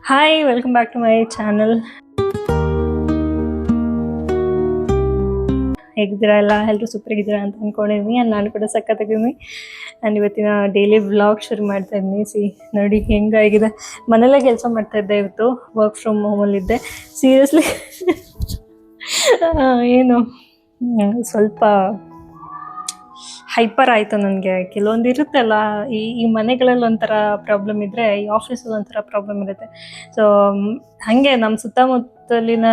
Hi, welcome back to my channel. ಹೇಗಿದ್ದೀರಾ ಎಲ್ಲ? ಎಲ್ಲರೂ ಸೂಪರ್ ಆಗಿದ್ದೀರಾ ಅಂತ ಅಂದ್ಕೊಂಡಿದ್ದೀನಿ. ನಾನು ಕೂಡ ಸಖತ್ತಾಗಿದ್ದೀನಿ. ಆ್ಯಂಡ್ ಇವತ್ತಿನ ಡೈಲಿ ವ್ಲಾಗ್ ಶುರು ಮಾಡ್ತಾ ಇದ್ದೀನಿ. ನೋಡಿ ಹೆಂಗಾಗಿದೆ. ಮನೆಯಲ್ಲೇ ಕೆಲಸ ಮಾಡ್ತಾ ಇದ್ದೆ, ಇವತ್ತು ವರ್ಕ್ ಫ್ರಮ್ ಹೋಮಲ್ಲಿದ್ದೆ. ಸೀರಿಯಸ್ಲಿ ಏನು ಸ್ವಲ್ಪ ಹೈಪರ್ ಆಯಿತು ನನಗೆ. ಕೆಲವೊಂದು ಇರುತ್ತಲ್ಲ, ಈ ಮನೆಗಳಲ್ಲಿ ಒಂಥರ ಪ್ರಾಬ್ಲಮ್ ಇದ್ದರೆ ಈ ಆಫೀಸಲ್ಲಿ ಒಂಥರ ಪ್ರಾಬ್ಲಮ್ ಇರುತ್ತೆ. ಸೊ ಹಾಗೆ ನಮ್ಮ ಸುತ್ತಮುತ್ತಲಿನ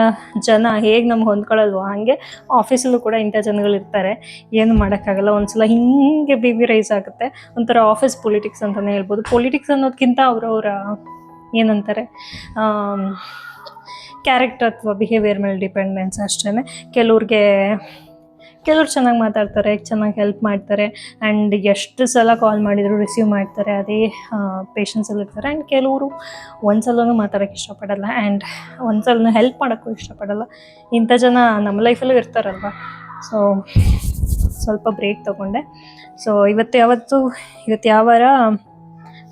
ಜನ ಹೇಗೆ ನಮ್ಗೆ ಹೊಂದ್ಕೊಳ್ಳಲ್ವೋ ಹಾಗೆ ಆಫೀಸಲ್ಲೂ ಕೂಡ ಇಂಥ ಜನಗಳಿರ್ತಾರೆ. ಏನು ಮಾಡೋಕ್ಕಾಗಲ್ಲ. ಒಂದ್ಸಲ ಹಿಂಗೆ ಬಿ ಪಿ ರೈಸ್ ಆಗುತ್ತೆ. ಒಂಥರ ಆಫೀಸ್ ಪೊಲಿಟಿಕ್ಸ್ ಅಂತಲೇ ಹೇಳ್ಬೋದು. ಪೊಲಿಟಿಕ್ಸ್ ಅನ್ನೋದಕ್ಕಿಂತ ಅವರವರ ಏನಂತಾರೆ, ಕ್ಯಾರೆಕ್ಟರ್ ಅಥವಾ ಬಿಹೇವಿಯರ್ ಮೇಲೆ ಡಿಪೆಂಡೆನ್ಸ್ ಅಷ್ಟೇ. ಕೆಲವ್ರು ಚೆನ್ನಾಗಿ ಮಾತಾಡ್ತಾರೆ, ಚೆನ್ನಾಗಿ ಹೆಲ್ಪ್ ಮಾಡ್ತಾರೆ, ಆ್ಯಂಡ್ ಎಷ್ಟು ಸಲ ಕಾಲ್ ಮಾಡಿದರೂ ರಿಸೀವ್ ಮಾಡ್ತಾರೆ, ಅದೇ ಪೇಷನ್ಸಲ್ಲಿ ಇರ್ತಾರೆ. ಆ್ಯಂಡ್ ಕೆಲವರು ಒಂದು ಸಲನೂ ಮಾತಾಡೋಕ್ಕೆ ಇಷ್ಟಪಡಲ್ಲ, ಆ್ಯಂಡ್ ಒಂದು ಸಲನೂ ಹೆಲ್ಪ್ ಮಾಡೋಕ್ಕೂ ಇಷ್ಟಪಡಲ್ಲ. ಇಂಥ ಜನ ನಮ್ಮ ಲೈಫಲ್ಲೂ ಇರ್ತಾರಲ್ವ. ಸೊ ಸ್ವಲ್ಪ ಬ್ರೇಕ್ ತೊಗೊಂಡೆ. ಸೊ ಇವತ್ತು ಯಾವ ವಾರ?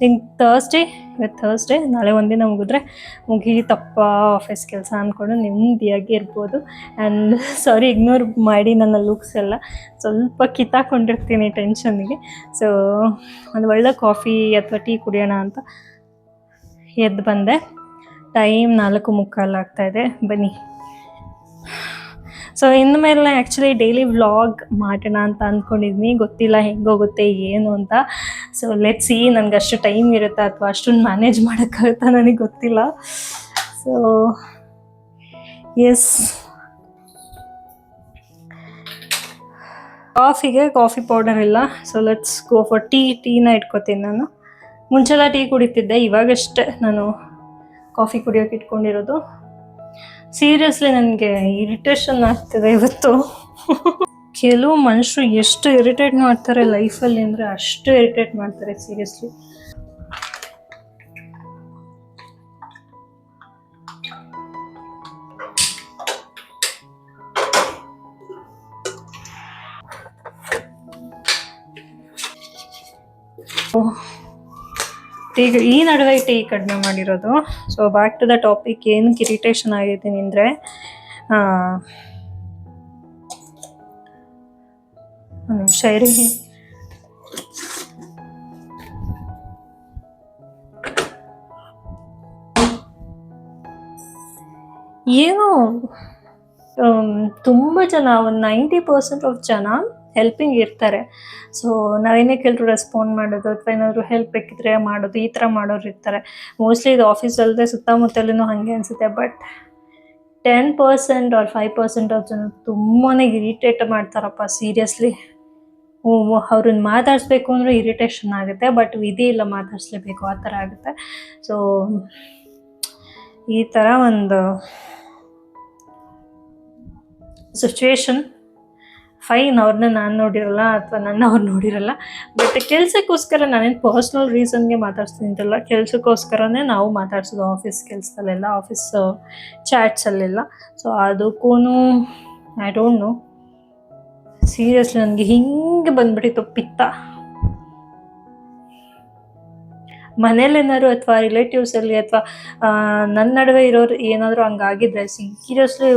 ಇವತ್ತು ಥರ್ಸ್ಡೇ. ನಾಳೆ ಒಂದಿನ ಮುಗೀತಪ್ಪ ಆಫೀಸ್ ಕೆಲಸ ಅಂದ್ಕೊಂಡು ನೆಮ್ಮದಿಯಾಗಿ ಇರ್ಬೋದು. ಆ್ಯಂಡ್ ಸಾರಿ, ಇಗ್ನೋರ್ ಮಾಡಿ ನನ್ನ ಲುಕ್ಸ್ ಎಲ್ಲ. ಸ್ವಲ್ಪ ಕಿತ್ತಾಕೊಂಡಿರ್ತೀನಿ ಟೆನ್ಷನ್ನಿಗೆ. ಸೊ ಒಂದು ಒಳ್ಳೆ ಕಾಫಿ ಅಥವಾ ಟೀ ಕುಡಿಯೋಣ ಅಂತ ಎದ್ದು ಬಂದೆ. ಟೈಮ್ 4:45 ಆಗ್ತಾಯಿದೆ. ಬನ್ನಿ. ಸೊ ಇನ್ಮೇಲೆ ಆ್ಯಕ್ಚುಲಿ ಡೈಲಿ ವ್ಲಾಗ್ ಮಾಡೋಣ ಅಂತ ಅಂದ್ಕೊಂಡಿದ್ದೀನಿ. ಗೊತ್ತಿಲ್ಲ ಹೆಂಗೋಗುತ್ತೆ ಏನು ಅಂತ. ಸೊ ಲೆಟ್ಸ್ ಸಿ, ನನಗೆ ಅಷ್ಟು ಟೈಮ್ ಇರುತ್ತಾ ಅಥವಾ ಅಷ್ಟೊಂದು ಮ್ಯಾನೇಜ್ ಮಾಡೋಕ್ಕಾಗುತ್ತಾ ನನಗೆ ಗೊತ್ತಿಲ್ಲ. ಸೊ ಎಸ್, ಕಾಫಿ ಪೌಡರ್ ಇಲ್ಲ. ಸೊ ಲೆಟ್ಸ್ ಗೋ ಫಾರ್ ಟೀನ ಇಟ್ಕೋತೀನಿ. ನಾನು ಮುಂಚೆಲ್ಲ ಟೀ ಕುಡಿತಿದ್ದೆ, ಇವಾಗಷ್ಟೇ ನಾನು ಕಾಫಿ ಕುಡಿಯೋಕೆ ಇಟ್ಕೊಂಡಿರೋದು. ಸೀರಿಯಸ್ಲಿ ನನಗೆ ಇರಿಟೇಷನ್ ಆಗ್ತಿದೆ ಇವತ್ತು. ಕೆಲವು ಮನುಷ್ಯರು ಎಷ್ಟು ಇರಿಟೇಟ್ ಮಾಡ್ತಾರೆ ಲೈಫಲ್ಲಿ ಅಂದರೆ ಅಷ್ಟು ಇರಿಟೇಟ್ ಮಾಡ್ತಾರೆ ಸೀರಿಯಸ್ಲಿ. ಈ ನಡುವೆ ಟೀ ಕಡಿಮೆ ಮಾಡಿರೋದು. So back to the topic. ಏನಕ್ಕೆ ಇರಿಟೇಷನ್ ಆಗಿದ್ದೀನಿ ಅಂದರೆ, ಒಂದು ನಿಮಿಷ ಇರಿ. ಏನು ತುಂಬ ಜನ, ಒಂದು 90% ಆಫ್ ಜನ ಹೆಲ್ಪಿಂಗ್ ಇರ್ತಾರೆ. ಸೊ ನಾವೇನೇ ಕೇಳಿದ್ರು ರೆಸ್ಪಾಂಡ್ ಮಾಡೋದು, ಅಥವಾ ಏನಾದರೂ ಹೆಲ್ಪ್ ಬೇಕಿದ್ರೆ ಮಾಡೋದು, ಈ ಥರ ಮಾಡೋರು ಇರ್ತಾರೆ. ಮೋಸ್ಟ್ಲಿ ಇದು ಆಫೀಸ್ ಅಲ್ಲದೆ ಸುತ್ತಮುತ್ತಲೂ ಹಾಗೆ ಅನಿಸುತ್ತೆ. ಬಟ್ 10% or 5% ಆಫ್ ಜನ ತುಂಬಾ ಇರಿಟೇಟ್ ಮಾಡ್ತಾರಪ್ಪ ಸೀರಿಯಸ್ಲಿ. ಅವ್ರನ್ನ ಮಾತಾಡಿಸ್ಬೇಕು ಅಂದರೆ ಇರಿಟೇಷನ್ ಆಗುತ್ತೆ, ಬಟ್ ವಿಧಿ ಇಲ್ಲ, ಮಾತಾಡಿಸ್ಲೇಬೇಕು, ಆ ಥರ ಆಗುತ್ತೆ. ಸೊ ಈ ಥರ ಒಂದು ಸಿಚುವೇಶನ್. ಫೈನ್, ಅವ್ರನ್ನ ನಾನು ನೋಡಿರಲ್ಲ ಅಥವಾ ಅವ್ರು ನೋಡಿರಲ್ಲ. ಬಟ್ ಕೆಲಸಕ್ಕೋಸ್ಕರ ನಾನೇನು ಪರ್ಸ್ನಲ್ ರೀಸನ್ಗೆ ಮಾತಾಡ್ಸ್ತಿದ್ದಲ್ಲ, ಕೆಲಸಕ್ಕೋಸ್ಕರನೇ ನಾವು ಮಾತಾಡ್ಸೋದು ಆಫೀಸ್ ಕೆಲಸದಲ್ಲೆಲ್ಲ, ಆಫೀಸ್ ಚಾಟ್ಸಲ್ಲೆಲ್ಲ. ಸೊ ಅದಕ್ಕೂ ಐ ಡೋಂಟ್ ನೋ, ಸೀರಿಯಸ್ಲಿ ನನಗೆ ಹಿಂಗೆ ಬಂದ್ಬಿಟ್ಟಿತ್ತು ಪಿತ್ತ. ಮನೇಲೇನಾದ್ರು ಅಥವಾ ರಿಲೇಟಿವ್ಸಲ್ಲಿ ಅಥವಾ ನನ್ನ ನಡುವೆ ಇರೋರು ಏನಾದರೂ ಹಂಗಾಗಿದ್ರೆ ಸೀರಿಯಸ್ಲಿ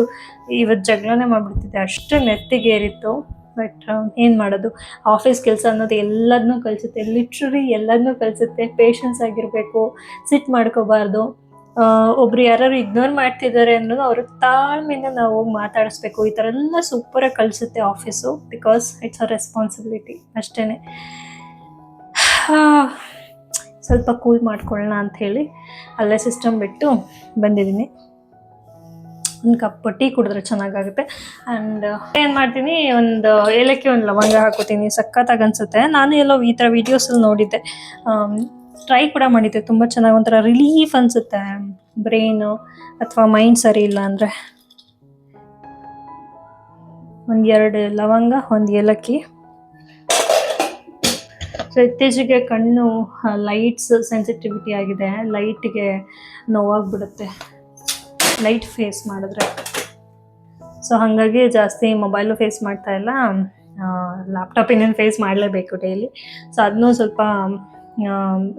ಇವತ್ತು ಜಗಳನೇ ಮಾಡಿಬಿಡ್ತಿದ್ದೆ, ಅಷ್ಟು ನೆತ್ತಿಗೇರಿತ್ತು. ಬಟ್ ಏನು ಮಾಡೋದು, ಆಫೀಸ್ ಕೆಲಸ ಅನ್ನೋದು ಎಲ್ಲದನ್ನೂ ಕಲಿಸುತ್ತೆ, ಲಿಟ್ರಲಿ ಎಲ್ಲದನ್ನೂ ಕಲಿಸುತ್ತೆ. ಪೇಷನ್ಸ್ ಆಗಿರಬೇಕು, ಸಿಟ್ ಮಾಡ್ಕೋಬಾರ್ದು. ಒಬ್ರು ಯಾರು ಇಗ್ನೋರ್ ಮಾಡ್ತಿದ್ದಾರೆ ಅನ್ನೋದು ಅವ್ರ ತಾಳ್ಮೆಯಿಂದ ನಾವು ಮಾತಾಡಿಸ್ಬೇಕು. ಈ ಥರ ಎಲ್ಲ ಸೂಪರಾಗಿ ಕಲಿಸುತ್ತೆ office, because it's a responsibility ಅಷ್ಟೇ. ಸ್ವಲ್ಪ ಕೂಲ್ ಮಾಡ್ಕೊಳ್ಳೋಣ ಅಂಥೇಳಿ ಅಲ್ಲೇ ಸಿಸ್ಟಮ್ ಬಿಟ್ಟು ಬಂದಿದ್ದೀನಿ. ಒಂದು ಕಪ್ ಟೀ ಕುಡಿದ್ರೆ ಚೆನ್ನಾಗಾಗುತ್ತೆ. ಆ್ಯಂಡ್ ಏನು ಮಾಡ್ತೀನಿ, ಒಂದು ಏಲಕ್ಕಿ, ಒಂದು ಲವಂಗ ಹಾಕೋತೀನಿ. ಸಖತ್ತಾಗಿ ಅನಿಸುತ್ತೆ. ನಾನು ಎಲ್ಲೋ ಈ ಥರ ವೀಡಿಯೋಸಲ್ಲಿ ನೋಡಿದ್ದೆ, ಟ್ರೈ ಕೂಡ ಮಾಡಿದ್ದೆ. ತುಂಬ ಚೆನ್ನಾಗಿ ಒಂಥರ ರಿಲೀಫ್ ಅನಿಸುತ್ತೆ ಬ್ರೈನು ಅಥವಾ ಮೈಂಡ್ ಸರಿ ಇಲ್ಲ ಅಂದರೆ. 1-2 ಲವಂಗ, 1 ಏಲಕ್ಕಿ. ಸೊ ಇತ್ತೀಚೆಗೆ ಕಣ್ಣು ಲೈಟ್ಸ್ ಸೆನ್ಸಿಟಿವಿಟಿ ಆಗಿದೆ, ಲೈಟಿಗೆ ನೋವಾಗ್ಬಿಡುತ್ತೆ ಲೈಟ್ ಫೇಸ್ ಮಾಡಿದ್ರೆ. ಸೊ ಹಾಗಾಗಿ ಜಾಸ್ತಿ ಮೊಬೈಲು ಫೇಸ್ ಮಾಡ್ತಾಯಿಲ್ಲ, ಲ್ಯಾಪ್ಟಾಪ್ ಇನ್ನೇನು ಫೇಸ್ ಮಾಡಲೇಬೇಕು ಡೈಲಿ. ಸೊ ಅದನ್ನೂ ಸ್ವಲ್ಪ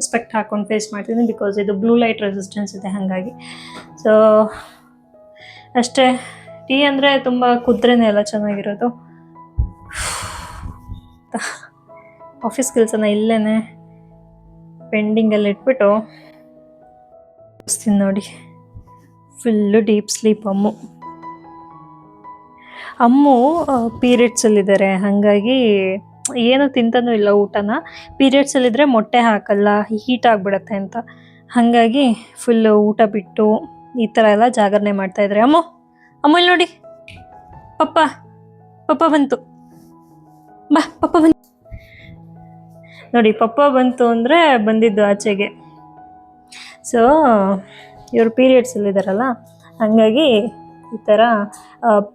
ಸ್ಪೆಕ್ಟ್ ಹಾಕ್ಕೊಂಡು ಫೇಸ್ ಮಾಡ್ತೀನಿ ಬಿಕಾಸ್ ಇದು ಬ್ಲೂ ಲೈಟ್ ರೆಸಿಸ್ಟೆನ್ಸ್ ಇದೆ ಹಾಗಾಗಿ. ಸೊ ಅಷ್ಟೇ. ಟೀ ಅಂದರೆ ತುಂಬ ಕುದ್ರೇ ಎಲ್ಲ ಚೆನ್ನಾಗಿರೋದು. ಆಫೀಸ್ ಕೆಲಸನ ಇಲ್ಲೇ ಪೆಂಡಿಂಗಲ್ಲಿ ಇಟ್ಬಿಟ್ಟು ನೋಡಿ, ಫುಲ್ಲು ಡೀಪ್ ಸ್ಲೀಪ್. ಅಮ್ಮು ಪೀರಿಯಡ್ಸಲ್ಲಿದ್ದಾರೆ, ಹಾಗಾಗಿ ಏನು ತಿಂತಾನೂ ಇಲ್ಲ ಊಟನ. ಪೀರಿಯಡ್ಸಲ್ಲಿದ್ದರೆ ಮೊಟ್ಟೆ ಹಾಕಲ್ಲ, ಹೀಟ್ ಆಗಿಬಿಡತ್ತೆ ಅಂತ. ಹಾಗಾಗಿ ಫುಲ್ಲು ಊಟ ಬಿಟ್ಟು ಈ ಥರ ಎಲ್ಲ ಜಾಗರಣೆ ಮಾಡ್ತಾಯಿದ್ದಾರೆ. ಅಮ್ಮ ಇಲ್ಲಿ ನೋಡಿ, ಪಪ್ಪ ಬಂತು, ಬಾ ಪಪ್ಪ ಬಂತು ನೋಡಿ. ಪಪ್ಪ ಬಂತು ಅಂದರೆ ಬಂದಿದ್ದು ಆಚೆಗೆ. ಸೊ ಇವರು ಪೀರಿಯಡ್ಸಲ್ಲಿದ್ದಾರಲ್ಲ, ಹಾಗಾಗಿ ಈ ಥರ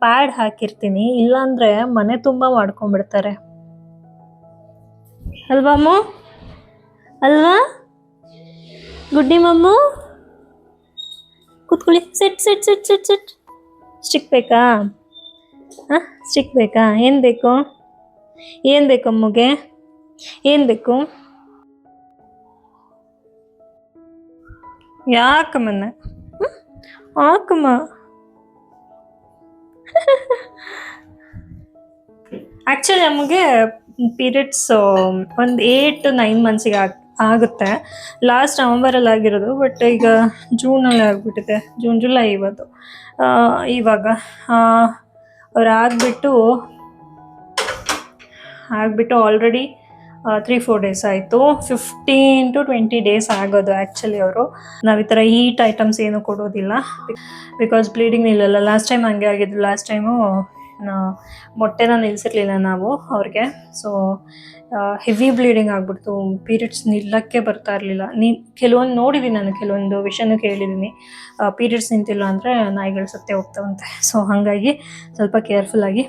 ಪ್ಯಾಡ್ ಹಾಕಿರ್ತೀನಿ, ಇಲ್ಲಾಂದರೆ ಮನೆ ತುಂಬ ಮಾಡ್ಕೊಂಡ್ಬಿಡ್ತಾರೆ ಅಲ್ವಾ ಅಮ್ಮು? ಅಲ್ವಾ ಗುಡ್ಡಿ ಮಮ್ಮು? ಕೂತ್ಕೊಳ್ಳಿ. ಸಿಟ್ ಸಿಟ್ ಸಿಟ್ ಸಿಟ್ ಸಿಟ್. ಸ್ಟಿಕ್ ಬೇಕಾ? ಹಾಂ, ಸ್ಟಿಕ್ ಬೇಕಾ? ಏನು ಬೇಕು? ಏನು ಬೇಕು ಅಮ್ಮಗೆ? ಏನು ಬೇಕು? ಯಾಕಮ್ಮನ್ನ ಹಾಕಮ್ಮ. ಆ್ಯಕ್ಚುಲಿ ನಮಗೆ ಪೀರಿಯಡ್ಸ್ ಒಂದು 8 to 9 ಮಂತ್ಸಿಗೆ ಆಗುತ್ತೆ. ಲಾಸ್ಟ್ ನವಂಬರಲ್ಲಿ ಆಗಿರೋದು, ಬಟ್ ಈಗ ಜೂನಲ್ಲಿ ಆಗಿಬಿಟ್ಟಿದೆ. ಜೂನ್ ಜುಲೈ ಇವಾಗ ಅವ್ರು ಆಗಿಬಿಟ್ಟು ಆಲ್ರೆಡಿ 3-4 ಡೇಸ್ ಆಯಿತು. 15 to 20 ಡೇಸ್ ಆಗೋದು ಆ್ಯಕ್ಚುಲಿ. ಅವರು ನಾವು ಈ ಥರ ಹೀಟ್ ಐಟಮ್ಸ್ ಏನೂ ಕೊಡೋದಿಲ್ಲ, ಬಿಕಾಸ್ ಬ್ಲೀಡಿಂಗ್ ನಿಲ್ಲಲ್ಲ. ಲಾಸ್ಟ್ ಟೈಮ್ ಹಂಗೆ ಆಗಿದ್ದು. ಲಾಸ್ಟ್ ಟೈಮು ಮೊಟ್ಟೆನ ನಿಲ್ಲಿಸಿರ್ಲಿಲ್ಲ ನಾವು ಅವ್ರಿಗೆ. ಸೊ ಹೆವಿ ಬ್ಲೀಡಿಂಗ್ ಆಗಿಬಿಡ್ತು, ಪೀರಿಯಡ್ಸ್ ನಿಲ್ಲಕ್ಕೆ ಬರ್ತಾ ಇರಲಿಲ್ಲ. ಕೆಲವೊಂದು ನೋಡಿದ್ದೀನಿ ನಾನು, ಕೆಲವೊಂದು ವಿಷಯನೂ ಕೇಳಿದ್ದೀನಿ. ಪೀರಿಯಡ್ಸ್ ನಿಂತಿಲ್ಲ ಅಂದರೆ ನಾಯಿಗಳು ಸತ್ತೇ ಹೋಗ್ತಾವಂತೆ. ಸೊ ಹಾಗಾಗಿ ಸ್ವಲ್ಪ ಕೇರ್ಫುಲ್ಲಾಗಿ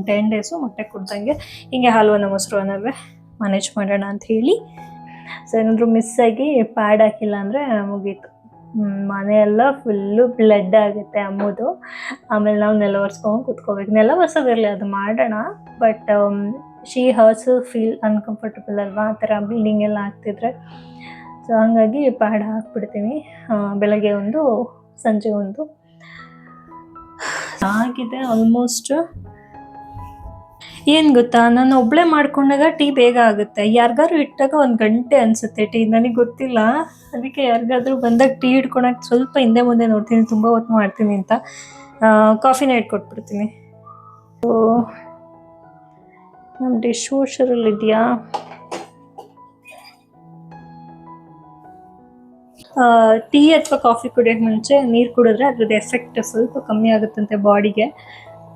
10 ಡೇಸು ಮೊಟ್ಟೆ ಕೊಡ್ದಂಗೆ ಹಿಂಗೆ ಹಾಲುವನ್ನ ಮೊಸರು ಅನ್ನವೇ ಮ್ಯಾನೇಜ್ ಮಾಡೋಣ ಅಂತ ಹೇಳಿ. ಸೊ ಏನಾದರೂ ಮಿಸ್ಸಾಗಿ ಪ್ಯಾಡ್ ಹಾಕಿಲ್ಲ ಅಂದರೆ ಮುಗೀತು, ಮನೆಯೆಲ್ಲ ಫುಲ್ಲು ಬ್ಲಡ್ ಆಗುತ್ತೆ ಅಮ್ಮದು. ಆಮೇಲೆ ನಾವು ನೆಲ ಒರೆಸ್ಕೊಂಡು ಕೂತ್ಕೋಬೇಕು. ನೆಲ ಒರೆಸೋದಿರಲಿ, ಅದು ಮಾಡೋಣ, but she hours feel uncomfortable ಅಲ್ವಾ ಆ ಥರ ಬ್ಲೀಡಿಂಗ್ ಎಲ್ಲ ಆಗ್ತಿದ್ರೆ. ಸೊ ಹಾಗಾಗಿ ಪ್ಯಾಡ್ ಹಾಕ್ಬಿಡ್ತೀನಿ, ಬೆಳಗ್ಗೆ ಒಂದು ಸಂಜೆ ಒಂದು. ಆಗಿದೆ ಆಲ್ಮೋಸ್ಟ್. ಏನು ಗೊತ್ತಾ, ನಾನು ಒಬ್ಬಳೇ ಮಾಡ್ಕೊಂಡಾಗ ಟೀ ಬೇಗ ಆಗುತ್ತೆ. ಯಾರಿಗಾದ್ರು ಇಟ್ಟಾಗ 1 ಗಂಟೆ ಅನಿಸುತ್ತೆ ಟೀ. ನನಗೆ ಗೊತ್ತಿಲ್ಲ, ಅದಕ್ಕೆ ಯಾರಿಗಾದ್ರೂ ಬಂದಾಗ ಟೀ ಇಟ್ಕೊಳಕ್ಕೆ ಸ್ವಲ್ಪ ಹಿಂದೆ ಮುಂದೆ ನೋಡ್ತೀನಿ, ತುಂಬ ಹೊತ್ತು ಮಾಡ್ತೀನಿ ಅಂತ. ಕಾಫಿನ ಇಟ್ಕೊಟ್ಬಿಡ್ತೀನಿ. ಸೊ ನಮ್ಮ ಡಿಶ್ ವಾಷರಲ್ಲಿ ಇದೆಯಾ? ಟೀ ಅಥವಾ ಕಾಫಿ ಕುಡಿಯೋಕ್ಕೆ ಮುಂಚೆ ನೀರು ಕುಡಿದ್ರೆ ಅದ್ರದ್ದು ಎಫೆಕ್ಟ್ ಸ್ವಲ್ಪ ಕಮ್ಮಿ ಆಗುತ್ತಂತೆ ಬಾಡಿಗೆ.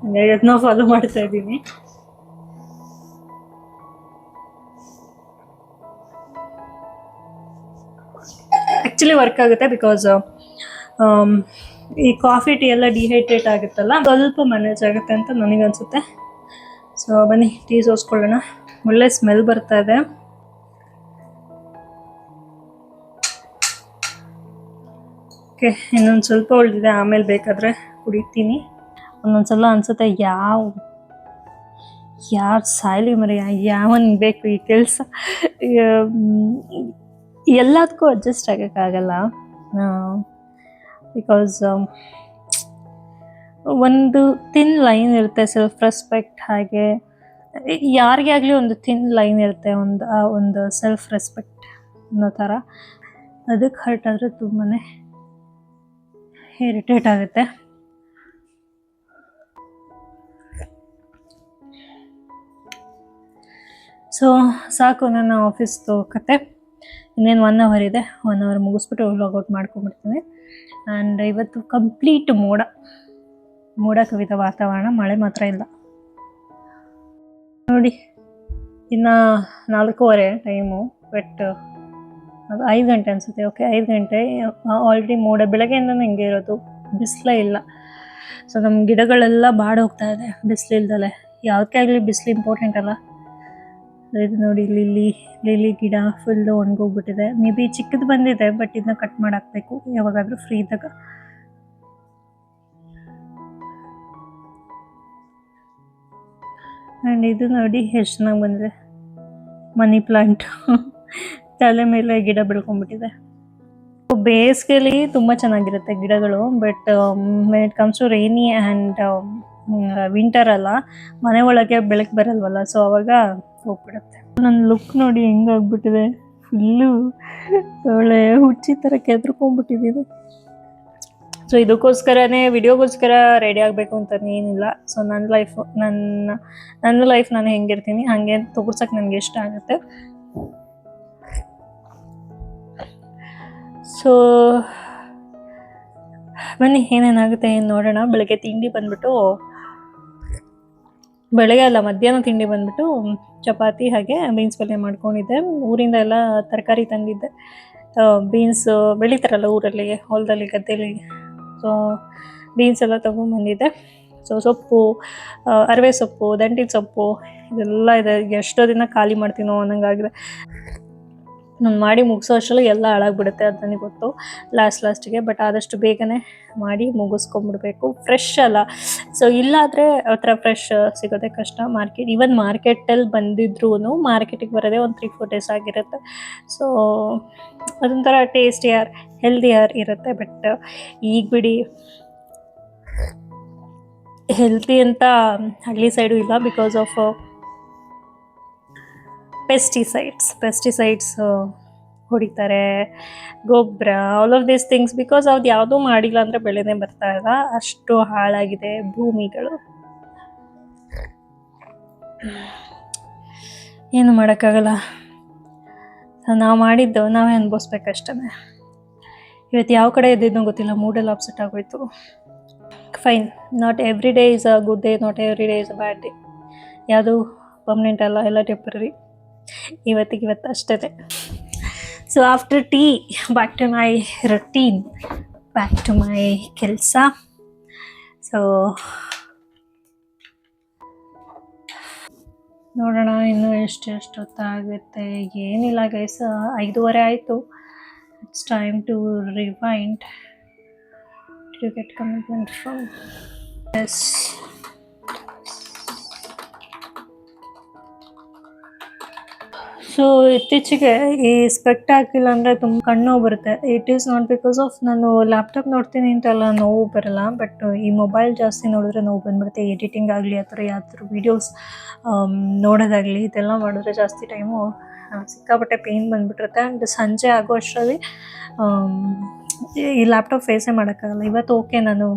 ಹಾಗಾಗಿ ಅದನ್ನ ಫಾಲೋ ಮಾಡ್ತಾ ಇದ್ದೀನಿ. ಆ್ಯಕ್ಚುಲಿ ವರ್ಕ್ ಆಗುತ್ತೆ, ಬಿಕಾಸ್ ಈ ಕಾಫಿ ಟೀ ಎಲ್ಲ ಡಿಹೈಡ್ರೇಟ್ ಆಗುತ್ತಲ್ಲ, ಸ್ವಲ್ಪ ಮ್ಯಾನೇಜ್ ಆಗುತ್ತೆ ಅಂತ ನನಗನ್ಸುತ್ತೆ. ಸೊ ಬನ್ನಿ ಟೀ ಸೋಸ್ಕೊಳ್ಳೋಣ. ಒಳ್ಳೆ ಸ್ಮೆಲ್ ಬರ್ತಾ ಇದೆ. ಓಕೆ, ಇನ್ನೊಂದು ಸ್ವಲ್ಪ ಉಳಿದಿದೆ, ಆಮೇಲೆ ಬೇಕಾದರೆ ಕುಡಿತೀನಿ. ಒಂದೊಂದ್ಸಲ ಅನಿಸುತ್ತೆ ಯಾರು ಸಾಯ್ಲಿ ಮರಿ, ಯಾವನ್ ಬೇಕು ಈ ಕೆಲಸ. ಎಲ್ಲದಕ್ಕೂ ಅಡ್ಜಸ್ಟ್ ಆಗೋಕ್ಕಾಗಲ್ಲ, ಬಿಕಾಸ್ ಒಂದು ಥಿನ್ ಲೈನ್ ಇರುತ್ತೆ ಸೆಲ್ಫ್ ರೆಸ್ಪೆಕ್ಟ್. ಹಾಗೆ ಯಾರಿಗೇ ಆಗಲಿ ಒಂದು ಥಿನ್ ಲೈನ್ ಇರುತ್ತೆ, ಒಂದು ಸೆಲ್ಫ್ ರೆಸ್ಪೆಕ್ಟ್ ಅನ್ನೋ ಥರ. ಅದಕ್ಕೆ ಹರ್ಟ್ ಆದರೆ ತುಂಬಾ ಇರಿಟೇಟ್ ಆಗುತ್ತೆ. ಸೊ ಸಾಕು ನನ್ನ ಆಫೀಸ್ದು ಕತೆ. ಇನ್ನೇನು 1 hour ಇದೆ. 1 hour ಮುಗಿಸ್ಬಿಟ್ಟು ಲಾಗೌಟ್ ಮಾಡ್ಕೊಂಡ್ಬಿಡ್ತೀನಿ. ಆ್ಯಂಡ್ ಇವತ್ತು ಕಂಪ್ಲೀಟ್ ಮೋಡ ಕವಿದ ವಾತಾವರಣ, ಮಳೆ ಮಾತ್ರ ಇಲ್ಲ ನೋಡಿ. ಇನ್ನು 4:15 ಟೈಮು, ಬಟ್ ಅದು 5 ಗಂಟೆ ಅನಿಸುತ್ತೆ. ಓಕೆ, 5 ಗಂಟೆ. ಆಲ್ರೆಡಿ ಮೋಡ ಬೆಳಗ್ಗೆಯಿಂದನೂ ಹಿಂಗೆ ಇರೋದು, ಬಿಸಿಲೇ ಇಲ್ಲ. ಸೊ ನಮ್ಮ ಗಿಡಗಳೆಲ್ಲ ಬಾಡೋಗ್ತಾ ಇದೆ ಬಿಸಿಲಿಲ್ದಲೆ. ಯಾವುದಕ್ಕೆ ಆಗಲಿ ಬಿಸಿಲು ಇಂಪಾರ್ಟೆಂಟ್ ಅಲ್ಲ. ಇದು ನೋಡಿ, ಲಿಲಿ ಗಿಡ ಫುಲ್ಲು ಒಣಗೋಗ್ಬಿಟ್ಟಿದೆ. ಮೇ ಬಿ ಚಿಕ್ಕದು ಬಂದಿದೆ, ಬಟ್ ಇದನ್ನ ಕಟ್ ಮಾಡಾಕಬೇಕು ಯಾವಾಗಾದರೂ ಫ್ರೀ ಇದ್ದಾಗ. ಆ್ಯಂಡ್ ಇದು ನೋಡಿ ಎಷ್ಟು ಚೆನ್ನಾಗಿ ಬಂದಿದೆ, ಮನಿ ಪ್ಲಾಂಟ್. ತಲೆ ಮೇಲೆ ಗಿಡ ಬೆಳ್ಕೊಂಡ್ಬಿಟ್ಟಿದೆ. ಬೇಸಿಗೆಲಿ ತುಂಬ ಚೆನ್ನಾಗಿರುತ್ತೆ ಗಿಡಗಳು, but when it comes to rainy and winter ಅಲ್ಲ, ಮನೆ ಒಳಗೆ ಬೆಳಕು ಬರಲ್ವಲ್ಲ, ಸೊ ಅವಾಗ ಹೋಗ್ಬಿಡುತ್ತೆ. ನನ್ನ ಲುಕ್ ನೋಡಿ ಹೆಂಗಾಗ್ಬಿಟ್ಟಿದೆ, ಫುಲ್ಲು ಒಳ್ಳೆ ಹುಚ್ಚಿ ಥರ ಕೆದ್ರಕೊಂಡ್ಬಿಟ್ಟಿದ್ದೀನಿ. ಸೊ ಇದಕ್ಕೋಸ್ಕರನೇ ವಿಡಿಯೋಗೋಸ್ಕರ ರೆಡಿ ಆಗಬೇಕು ಅಂತ ಏನಿಲ್ಲ. ಸೊ ನನ್ನ ಲೈಫ್ ನಾನು ಹೆಂಗಿರ್ತೀನಿ ಹಾಗೆ ತೋರ್ಸಕ್ಕೆ ನನಗೆ ಇಷ್ಟ ಆಗುತ್ತೆ. ಸೊ ಬನ್ನಿ ಏನೇನಾಗುತ್ತೆ ಏನು ನೋಡೋಣ. ಬೆಳಗ್ಗೆ ತಿಂಡಿ ಬಂದ್ಬಿಟ್ಟು, ಬೆಳಗ್ಗೆ ಅಲ್ಲ ಮಧ್ಯಾಹ್ನ ತಿಂಡಿ ಬಂದ್ಬಿಟ್ಟು ಚಪಾತಿ ಹಾಗೆ ಬೀನ್ಸ್ ಪಲ್ಯ ಮಾಡ್ಕೊಂಡಿದ್ದೆ. ಊರಿಂದ ಎಲ್ಲ ತರಕಾರಿ ತಂದಿದ್ದೆ. ಬೀನ್ಸ್ ಬೆಳೀತಾರಲ್ಲ ಊರಲ್ಲಿ, ಹೊಲದಲ್ಲಿ, ಗದ್ದೆಲಿ. ಸೊ ಬೀನ್ಸ್ ಎಲ್ಲ ತೊಗೊಂಬಂದಿದ್ದೆ. ಸೊ ಸೊಪ್ಪು, ಅರವೆ ಸೊಪ್ಪು, ದಂಟಿನ ಸೊಪ್ಪು ಇದೆಲ್ಲ ಇದೆ. ಎಷ್ಟೋ ದಿನ ಖಾಲಿ ಮಾಡ್ತೀನೋ ಅನ್ನಂಗಾಗಿದೆ. ನಾನು ಮಾಡಿ ಮುಗಿಸೋ ಅಷ್ಟರಲ್ಲಿ ಎಲ್ಲ ಹಾಳಾಗ್ಬಿಡುತ್ತೆ, ಅದು ನನಗೆ ಗೊತ್ತು ಲಾಸ್ಟಿಗೆ. ಬಟ್ ಆದಷ್ಟು ಬೇಗನೆ ಮಾಡಿ ಮುಗಿಸ್ಕೊಂಡ್ಬಿಡ್ಬೇಕು. ಫ್ರೆಶ್ ಅಲ್ಲ, ಸೊ ಇಲ್ಲಾದರೆ ಆ ಥರ ಫ್ರೆಶ್ ಸಿಗೋದೇ ಕಷ್ಟ. ಮಾರ್ಕೆಟಲ್ಲಿ ಬಂದಿದ್ರೂ ಮಾರ್ಕೆಟಿಗೆ ಬರೋದೇ ಒಂದು 3-4 ಡೇಸ್ ಆಗಿರುತ್ತೆ. ಸೊ ಅದೊಂಥರ ಟೇಸ್ಟಿಯರ್, ಹೆಲ್ದಿಯರ್ ಇರುತ್ತೆ. ಬಟ್ ಈಗ ಬಿಡಿ ಹೆಲ್ತಿ ಅಂತ ಹಳ್ಳಿ ಸೈಡು ಇಲ್ಲ, ಬಿಕಾಸ್ ಆಫ್ ಪೆಸ್ಟಿಸೈಡ್ಸ್ ಹೊಡಿತಾರೆ, ಗೊಬ್ಬರ, all of these things. Because ಅವ್ದು ಯಾವುದೂ ಮಾಡಿಲ್ಲ ಅಂದರೆ ಬೆಳೆನೇ ಬರ್ತಾ ಇಲ್ಲ, ಅಷ್ಟು ಹಾಳಾಗಿದೆ ಭೂಮಿಗಳು. ಏನು ಮಾಡೋಕ್ಕಾಗಲ್ಲ, ನಾವು ಮಾಡಿದ್ದು ನಾವೇ ಅನುಭವಿಸ್ಬೇಕಷ್ಟೇ. ಇವತ್ತು ಯಾವ ಕಡೆ ಇದ್ದಿದ್ದೋ ಗೊತ್ತಿಲ್ಲ, ಮೂಡೆಲ್ಲ ಅಪ್ಸೆಟ್ ಆಗೋಯ್ತು. Fine, not every day is a good day, not every day is a bad day. ಯಾವುದು ಪರ್ಮನೆಂಟ್ ಅಲ್ಲ, ಎಲ್ಲ ಟೆಂಪರರಿ. ಇವತ್ತು ಅಷ್ಟೇ. So after tea back to my routine, back to my ಕೆಲಸ. ಸೊ ನೋಡೋಣ ಇನ್ನೂ ಎಷ್ಟು ಹೊತ್ತಾಗುತ್ತೆ. ಏನಿಲ್ಲ ಗೈಸ್, 5:30 ಆಯಿತು. It's time to rewind to get commitment from us. So ಇತ್ತೀಚೆಗೆ ಈ ಸ್ಪೆಕ್ಟ್ ಹಾಕಿಲ್ಲ ಅಂದರೆ ತುಂಬ ಕಣ್ಣು ನೋವು ಬರುತ್ತೆ. It is not because of ನಾನು ಲ್ಯಾಪ್ಟಾಪ್ ನೋಡ್ತೀನಿ ಅಂತೆಲ್ಲ ನೋವು ಬರಲ್ಲ, ಬಟ್ ಈ ಮೊಬೈಲ್ ಜಾಸ್ತಿ ನೋಡಿದ್ರೆ ನೋವು ಬಂದುಬಿಡುತ್ತೆ. ಎಡಿಟಿಂಗ್ ಆಗಲಿ, ಆ ಥರ ಯಾವ ವೀಡಿಯೋಸ್ ನೋಡೋದಾಗಲಿ, ಇದೆಲ್ಲ ಮಾಡಿದ್ರೆ ಜಾಸ್ತಿ ಟೈಮು ಸಿಕ್ಕಾಪಟ್ಟೆ ಪೇಯ್ನ್ ಬಂದುಬಿಟ್ಟಿರುತ್ತೆ. ಆ್ಯಂಡ್ ಸಂಜೆ ಆಗೋ ಅಷ್ಟರಲ್ಲಿ ಈ ಲ್ಯಾಪ್ಟಾಪ್ ಫೇಸೇ ಮಾಡೋಕ್ಕಾಗಲ್ಲ. ಇವತ್ತು ಓಕೆ, ನಾನು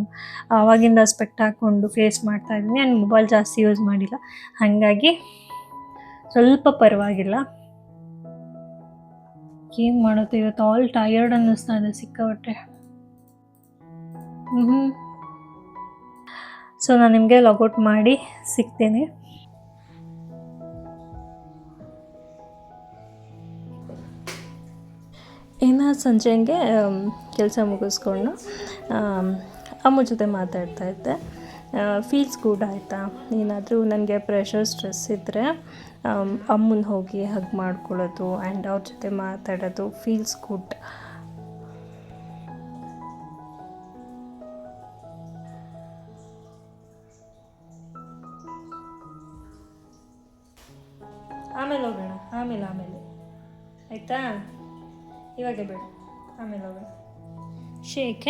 ಆವಾಗಿಂದ ಸ್ಪೆಕ್ಟ್ ಹಾಕ್ಕೊಂಡು ಫೇಸ್ ಮಾಡ್ತಾಯಿದ್ದೀನಿ ಆ್ಯಂಡ್ ಮೊಬೈಲ್ ಜಾಸ್ತಿ ಯೂಸ್ ಮಾಡಿಲ್ಲ, ಹಾಗಾಗಿ ಸ್ವಲ್ಪ ಪರವಾಗಿಲ್ಲ. ಏನು ಮಾಡೋದು, ಇವತ್ತು ಆಲ್ ಟಯರ್ಡ್ ಅನ್ನಿಸ್ತಾ ಇದೆ ಸಿಕ್ಕಾಪಟ್ಟೆ. ಸೊ ನಾನು ನಿಮಗೆ ಲಾಗೌಟ್ ಮಾಡಿ ಸಿಗ್ತೀನಿ. ಇನ್ನು ಸಂಜೆ ಹಂಗೆ ಕೆಲಸ ಮುಗಿಸ್ಕೊಂಡು ಅಮ್ಮ ಜೊತೆ ಮಾತಾಡ್ತಾ ಇದ್ದೆ. ಫೀಲ್ಸ್ ಗುಡ್ ಆಯಿತಾ, ಏನಾದರೂ ನನಗೆ ಪ್ರೆಷರ್ ಸ್ಟ್ರೆಸ್ ಇದ್ದರೆ ಅಮ್ಮನ ಹೋಗಿ ಹಗ್ ಮಾಡ್ಕೊಳ್ಳೋದು ಆ್ಯಂಡ್ ಅವ್ರ ಜೊತೆ ಮಾತಾಡೋದು ಫೀಲ್ಸ್ ಗುಡ್. ಆಮೇಲೆ ಹೋಗೋಣ, ಆಮೇಲೆ ಆಯಿತಾ, ಇವಾಗೆ ಬೇಡ, ಆಮೇಲೆ ಹೋಗೋಣ. ಶೇಕ್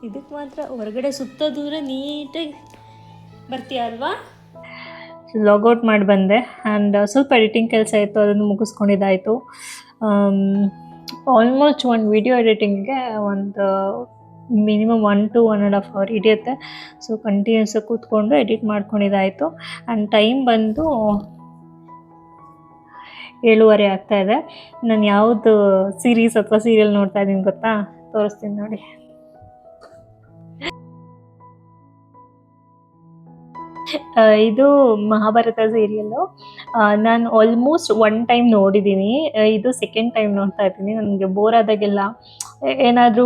ಇದಕ್ಕೆ ಮಾತ್ರ ಹೊರಗಡೆ ಸುತ್ತೋದ್ರೆ ನೀಟಾಗಿ ಬರ್ತೀಯ ಅಲ್ವಾ. ಲಾಗೌಟ್ ಮಾಡಿ ಬಂದೆ ಆ್ಯಂಡ್ ಸ್ವಲ್ಪ ಎಡಿಟಿಂಗ್ ಕೆಲಸ ಇತ್ತು, ಅದನ್ನು ಮುಗಿಸ್ಕೊಂಡಿದ್ದಾಯಿತು. ಆಲ್ಮೋಸ್ಟ್ ಒಂದು ವಿಡಿಯೋ ಎಡಿಟಿಂಗ್ಗೆ ಒಂದು ಮಿನಿಮಮ್ 1 to 1.5 hour ಹಿಡಿಯುತ್ತೆ. ಸೊ ಕಂಟಿನ್ಯೂಸ್ ಕೂತ್ಕೊಂಡು ಎಡಿಟ್ ಮಾಡ್ಕೊಂಡಿದ್ದಾಯಿತು. ಆ್ಯಂಡ್ ಟೈಮ್ ಬಂದು 7:30 ಆಗ್ತಾಯಿದೆ. ನಾನು ಯಾವುದು ಸೀರೀಸ್ ಅಥವಾ ಸೀರಿಯಲ್ ನೋಡ್ತಾ ಇದ್ದೀನಿ ಗೊತ್ತಾ, ತೋರಿಸ್ತೀನಿ ನೋಡಿ. ಇದು ಮಹಾಭಾರತ ಸೀರಿಯಲ್ಲು. ನಾನು ಆಲ್ಮೋಸ್ಟ್ 1 ಟೈಮ್ ನೋಡಿದ್ದೀನಿ, ಇದು 2nd ಟೈಮ್ ನೋಡ್ತಾ ಇದ್ದೀನಿ. ನನಗೆ ಬೋರ್ ಆದಾಗೆಲ್ಲ ಏನಾದರೂ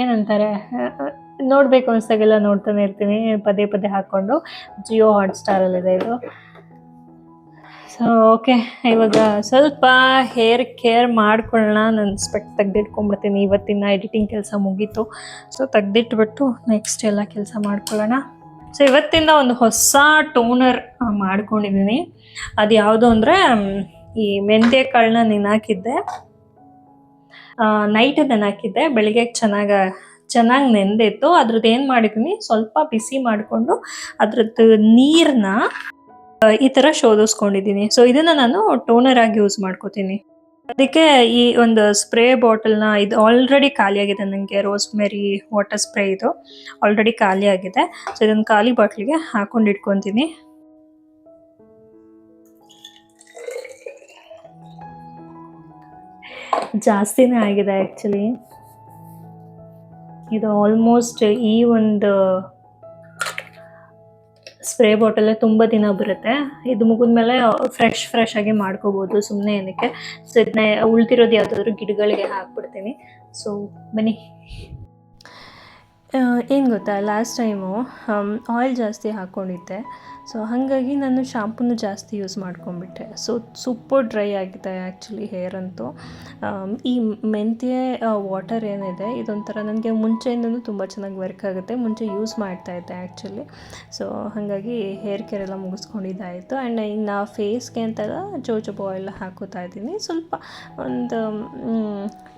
ಏನಂತಾರೆ ನೋಡಬೇಕು ಅನಿಸ್ದಾಗೆಲ್ಲ ನೋಡ್ತಾನೆ ಇರ್ತೀನಿ, ಪದೇ ಹಾಕ್ಕೊಂಡು. ಜಿಯೋ ಹಾಟ್ಸ್ಟಾರಲ್ಲಿದೆ ಇದು. ಸೊ ಓಕೆ, ಇವಾಗ ಸ್ವಲ್ಪ ಹೇರ್ ಕೇರ್ ಮಾಡ್ಕೊಳ್ಳೋಣ. ನಾನು ಸ್ಪೆಕ್ಟ್ ತೆಗ್ದಿಟ್ಕೊಂಡ್ಬಿಡ್ತೀನಿ. ಇವತ್ತಿನ ಎಡಿಟಿಂಗ್ ಕೆಲಸ ಮುಗೀತು. ಸೊ ತೆಗ್ದಿಟ್ಬಿಟ್ಟು ನೆಕ್ಸ್ಟ್ ಎಲ್ಲ ಕೆಲಸ ಮಾಡ್ಕೊಳ್ಳೋಣ. ಸೊ ಇವತ್ತಿಂದ ಒಂದು ಹೊಸ ಟೋನರ್ ಮಾಡ್ಕೊಂಡಿದ್ದೀನಿ. ಅದು ಯಾವುದು ಅಂದರೆ ಈ ಮೆಂತ್ಯ ಕಾಳನ್ನ ನೆನಾಕಿದ್ದೆ, ನೈಟ್ ನೆನಾಕಿದ್ದೆ, ಬೆಳಿಗ್ಗೆ ಚೆನ್ನಾಗಿ ನೆಂದಿತ್ತು. ಅದ್ರದ್ದು ಏನು ಮಾಡಿದ್ದೀನಿ, ಸ್ವಲ್ಪ ಬಿಸಿ ಮಾಡಿಕೊಂಡು ಅದ್ರದ್ದು ನೀರನ್ನ ಈ ಥರ ಶೋಧಿಸ್ಕೊಂಡಿದ್ದೀನಿ. ಸೊ ಇದನ್ನು ನಾನು ಟೋನರ್ ಆಗಿ ಯೂಸ್ ಮಾಡ್ಕೋತೀನಿ. ಅದಕ್ಕೆ ಈ ಒಂದು ಸ್ಪ್ರೇ ಬಾಟಲ್ನ, ಇದು ಆಲ್ರೆಡಿ ಖಾಲಿಯಾಗಿದೆ ನನಗೆ, ರೋಸ್ಮೆರಿ ವಾಟರ್ ಸ್ಪ್ರೇ ಇದು ಆಲ್ರೆಡಿ ಖಾಲಿಯಾಗಿದೆ. ಸೊ ಇದನ್ನು ಖಾಲಿ ಬಾಟ್ಲಿಗೆ ಹಾಕೊಂಡು ಇಟ್ಕೊತೀನಿ. ಜಾಸ್ತಿನೇ ಆಗಿದೆ ಆ್ಯಕ್ಚುಲಿ. ಇದು ಆಲ್ಮೋಸ್ಟ್ ಈ ಒಂದು ಸ್ಪ್ರೇ ಬಾಟಲ್ಲೇ ತುಂಬ ದಿನ ಬರುತ್ತೆ. ಇದು ಮುಗಿದ್ಮೇಲೆ ಫ್ರೆಶ್ ಆಗಿ ಮಾಡ್ಕೋಬೋದು, ಸುಮ್ಮನೆ ಏನಕ್ಕೆ. ಸೊ ಇದನ್ನ ಉಳ್ದಿರೋದು ಯಾವುದಾದ್ರೂ ಗಿಡಗಳಿಗೆ ಹಾಕ್ಬಿಡ್ತೀನಿ. ಸೊ ಬನ್ನಿ. ಏನು ಗೊತ್ತಾ, ಲಾಸ್ಟ್ ಟೈಮು ಆಯಿಲ್ ಜಾಸ್ತಿ ಹಾಕ್ಕೊಂಡಿದ್ದೆ. ಸೊ ಹಾಗಾಗಿ ನಾನು ಶಾಂಪೂನು ಜಾಸ್ತಿ ಯೂಸ್ ಮಾಡ್ಕೊಂಡ್ಬಿಟ್ಟೆ. ಸೊ ಸೂಪರ್ ಡ್ರೈ ಆಗಿದೆ ಆ್ಯಕ್ಚುಲಿ ಹೇರ್ ಅಂತೂ. ಈ ಮೆಂತ್ಯ ವಾಟರ್ ಏನಿದೆ, ಇದೊಂಥರ ನನಗೆ ಮುಂಚೆಯಿಂದಲೂ ತುಂಬ ಚೆನ್ನಾಗಿ ವರ್ಕ್ ಆಗುತ್ತೆ. ಮುಂಚೆ ಯೂಸ್ ಮಾಡ್ತಾಯಿದ್ದೆ ಆ್ಯಕ್ಚುಲಿ. ಸೊ ಹಾಗಾಗಿ ಹೇರ್ ಕೇರ್ ಎಲ್ಲ ಮುಗಿಸ್ಕೊಂಡಿದ್ದಾಯಿತು. ಆ್ಯಂಡ್ ಇನ್ನು ಫೇಸ್ಗೆ ಅಂತೆಲ್ಲ ಜೋಜೋಬಾ ಆಯಿಲ್ ಹಾಕೋತಾ ಇದ್ದೀನಿ. ಸ್ವಲ್ಪ ಒಂದು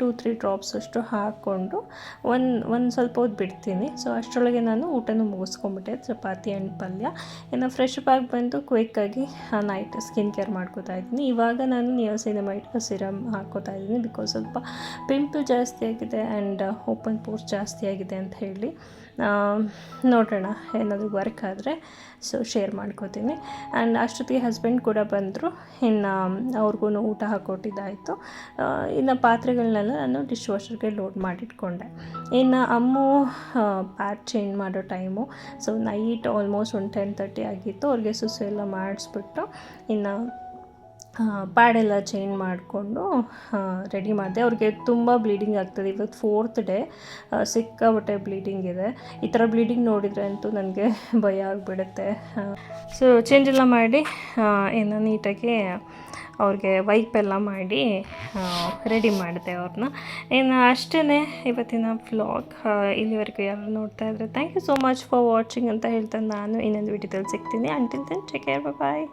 2-3 ಡ್ರಾಪ್ಸ್ ಅಷ್ಟು ಹಾಕ್ಕೊಂಡು ಒಂದು ಸ್ವಲ್ಪ ಹೊತ್ತು ಬಿಡ್ತೀನಿ. ಸೊ ಅಷ್ಟರೊಳಗೆ ನಾನು ಊಟನೂ ಮುಗಿಸ್ಕೊಂಡ್ಬಿಟ್ಟೆ, ಚಪಾತಿ ಆ್ಯಂಡ್ ಪಲ್ಯ. ಇನ್ನು ಫ್ರೆಶ್ ಆಗಿ ಬಂದು ಕ್ವಿಕ್ಕಾಗಿ ನೈಟ್ ಸ್ಕಿನ್ ಕೇರ್ ಮಾಡ್ಕೋತಾ ಇದ್ದೀನಿ. ಇವಾಗ ನಾನು ನಿಯಾಸಿನಮೈಡ್ ಸಿರಮ್ ಹಾಕ್ಕೋತಾ ಇದ್ದೀನಿ, ಬಿಕಾಸ್ ಸ್ವಲ್ಪ ಪಿಂಪಲ್ ಜಾಸ್ತಿ ಆಗಿದೆ ಆ್ಯಂಡ್ ಓಪನ್ ಪೋರ್ಸ್ ಜಾಸ್ತಿ ಆಗಿದೆ ಅಂತ ಹೇಳಿ. ನೋಡೋಣ ಏನಾದರೂ ವರ್ಕ್ ಆದರೆ ಸೊ ಶೇರ್ ಮಾಡ್ಕೋತೀನಿ. ಆ್ಯಂಡ್ ಅಷ್ಟೊತ್ತಿಗೆ ಹಸ್ಬೆಂಡ್ ಕೂಡ ಬಂದರು. ಇನ್ನು ಅವ್ರಿಗೂ ಊಟ ಹಾಕ್ಕೊಟ್ಟಿದ್ದಾಯಿತು. ಇನ್ನು ಪಾತ್ರೆಗಳನ್ನೆಲ್ಲ ನಾನು ಡಿಶ್ ವಾಷರ್ಗೆ ಲೋಡ್ ಮಾಡಿಟ್ಕೊಂಡೆ. ಇನ್ನು ಅಮ್ಮು ಪ್ಯಾಡ್ ಚೇಂಜ್ ಮಾಡೋ ಟೈಮು. ಸೊ ನೈಟ್ ಆಲ್ಮೋಸ್ಟ್ ಒಂದು 10:30 ಆಗಿತ್ತು. ಅವ್ರಿಗೆ ಸುಸು ಎಲ್ಲ ಮಾಡಿಸ್ಬಿಟ್ಟು ಇನ್ನು ಪ್ಯಾಡೆಲ್ಲ ಚೇಂಜ್ ಮಾಡಿಕೊಂಡು ರೆಡಿ ಮಾಡಿದೆ. ಅವ್ರಿಗೆ ತುಂಬ ಬ್ಲೀಡಿಂಗ್ ಆಗ್ತದೆ. ಇವತ್ತು 4th ಡೇ, ಸಿಕ್ಕಾಬಟ್ಟೆ ಬ್ಲೀಡಿಂಗ್ ಇದೆ. ಈ ಥರ ಬ್ಲೀಡಿಂಗ್ ನೋಡಿದರೆ ಅಂತೂ ನನಗೆ ಭಯ ಆಗಿಬಿಡುತ್ತೆ. ಸೊ ಚೇಂಜ್ ಎಲ್ಲ ಮಾಡಿ ಇನ್ನು ನೀಟಾಗಿ ಅವ್ರಿಗೆ ವೈಪ್ ಎಲ್ಲ ಮಾಡಿ ರೆಡಿ ಮಾಡಿದೆ ಅವ್ರನ್ನ. ಇನ್ನು ಅಷ್ಟೇ ಇವತ್ತಿನ ವ್ಲಾಗ್. ಇಲ್ಲಿವರೆಗೂ ಯಾರು ನೋಡ್ತಾ ಇದ್ದರೆ thank you so much for watching ಅಂತ ಹೇಳ್ತಾ ನಾನು ಇನ್ನೊಂದು ವಿಡಿಯೋದಲ್ಲಿ ಸಿಗ್ತೀನಿ. ಅಂಟಿಲ್ ದೆನ್ ಟೇಕ್ ಕೇರ್, ಬಾಯ್.